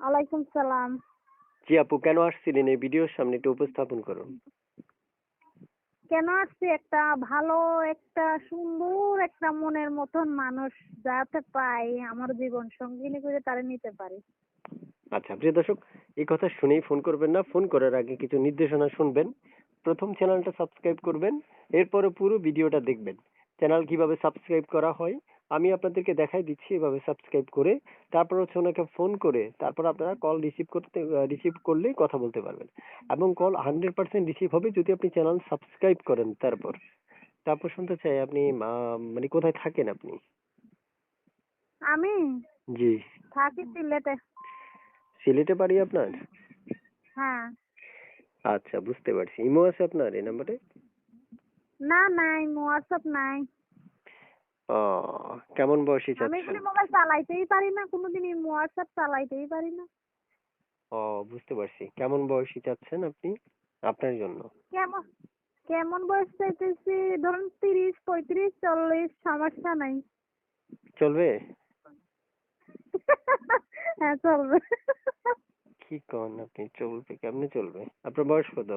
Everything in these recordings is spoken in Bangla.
ওয়ালাইকুম সালাম। জি আপু, কেন আসছিলেন এই ভিডিওর সামনে একটু উপস্থাপন করুন। কেন আসছি, একটা সুন্দর একটা মনের মতন মানুষ যাতে পাই আমার জীবন সঙ্গিনী করে তারে নিতে পারি। আচ্ছা প্রিয় দর্শক, এই কথা শুনেই ফোন করবেন না, ফোন করার আগে কিছু নির্দেশনা শুনবেন। প্রথম চ্যানেলটা সাবস্ক্রাইব করবেন, এরপরে পুরো ভিডিওটা দেখবেন। চ্যানেল কিভাবে সাবস্ক্রাইব করা হয় আমি আপনাদেরকে দেখাই দিচ্ছি। এভাবে সাবস্ক্রাইব করে তারপর হচ্ছে ওনাকে ফোন করে তারপর আপনারা কল রিসিভ করলেই কথা বলতে পারবেন, এবং কল 100% রিসিভ হবে যদি আপনি চ্যানেল সাবস্ক্রাইব করেন। তারপর তারপর শুনতে চাই আপনি মানে কোথায় থাকেন আপনি? আমি জি। থাকি সিলেটে। সিলেটে বাড়ি আপনার? হ্যাঁ। আচ্ছা, বুঝতে পারছি। ইমো আছে আপনার এই নাম্বারে? না, নাই, হোয়াটসঅ্যাপ নাই। ও, কেমন বয়সী আমি চাচ্ছেন? এগুলি মোবাইল চালাইতেই পারি না, কোনোদিনই হোয়াটসঅ্যাপ চালাইতেই পারি না। ও, বুঝতে পারছি। কেমন বয়সী চাচ্ছেন আপনি আপনার জন্য? কেমন কেমন বয়স চাইতেছি? ধরুন 30, 35, 40, সমস্যা নাই। চলবে? হ্যাঁ, চলবে। কি কন আপনি, চলবে? কেমনে চলবে? আপনার বয়স কত?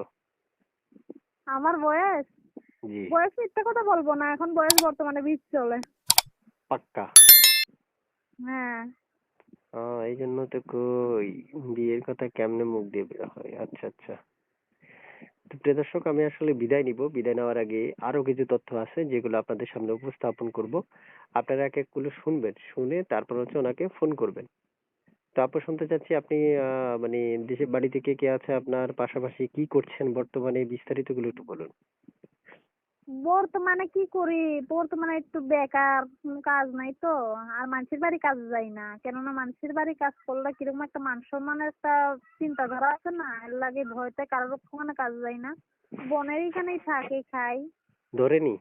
আমার বয়স জি। বয়স মিথ্যা কথা বলবো না, এখন বয়স বর্তমানে 20 চলে। পাক্কা? হ্যাঁ। এই জন্য তো কই, বিয়ের কথা কেমনে মুখ দিয়ে বের হয়। আচ্ছা আচ্ছা। তো প্রিয় দর্শক, আমি আসলে বিদায় নিব। বিদায় নেওয়ার আগে আরো কিছু তথ্য আছে যেগুলো আপনাদের সামনে উপস্থাপন করব। আপনারা এক এক করে শুনবেন, শুনে তারপর হচ্ছে ওনাকে ফোন করবেন। তারপর শুনতে চাচ্ছি আপনি মানে দেশের বাড়িতে কে কে আছে আপনার, পাশাপাশি কি করছেন বর্তমানে, বিস্তারিত গুলো একটু বলুন। বর্তমানে কি করি? বর্তমানে একটু বেকার, কোনো কাজ নাই তো। আর মানুষের বাড়ি কাজ যাই না, কেননা মানুষের বাড়ি কাজ করলে কিরকম একটা মান সম্মানের একটা চিন্তাধারা আছে না, এর লাগে ভয়তে কারোর ওখানে কাজ যাই না। বোনের এখানেই থাকি, খাই। ধরেনি?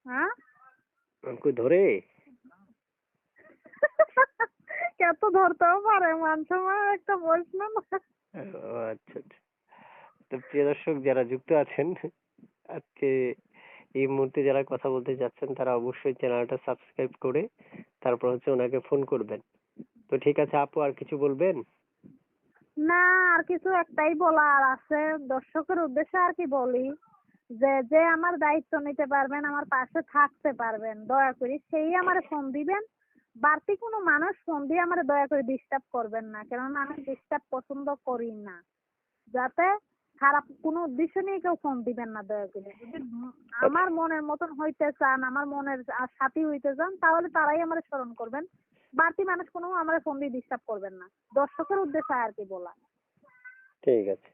হ্যাঁ। কই ধরে? কত ধরতেও পারে, মান সম্মানের একটা প্রশ্ন না। ও আচ্ছা আচ্ছা। তো প্রিয় দর্শক যারা যুক্ত আছেন আজকে এই মুহূর্তে যারা কথা বলতে যাচ্ছেন তারা অবশ্যই চ্যানেলটা সাবস্ক্রাইব করে তারপর হচ্ছে ওনাকে ফোন করবেন। তো ঠিক আছে আপু, আর কিছু বলবেন? না, আর কিছু একটাই বলার আছে দর্শকের উদ্দেশ্যে, আর কি বলি, যে যে আমার দায়িত্ব নিতে পারবেন, আমার পাশে থাকতে পারবেন, দয়া করে সেই আমার ফোন দিবেন। বাড়তি কোনো মানুষ ফোন দিয়ে আমার দয়া করে ডিস্টার্ব করবেন না, কেননা আমি ডিস্টার্ব পছন্দ করি না। যাতে খারাপ কোনো উদ্দেশ্য নিয়ে কেউ ফোন দিবেন না, দয়া করে। যদি আচ্ছা আমার মনের মতন হইতে চান, আমার মনের সাথী হইতে চান, তাহলে তারাই আমার স্মরণ করবেন। বাড়তি মানুষ কোনো আমার ফোন দিয়ে ডিস্টার্ব করবেন না, দর্শকের উদ্দেশ্যে আর কি বলা। ঠিক আছে।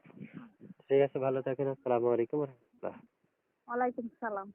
ঠিক আছে, ভালো থাকেন। আসসালামু আলাইকুম রহমতুল্লাহ। ওয়ালাইকুম সালাম।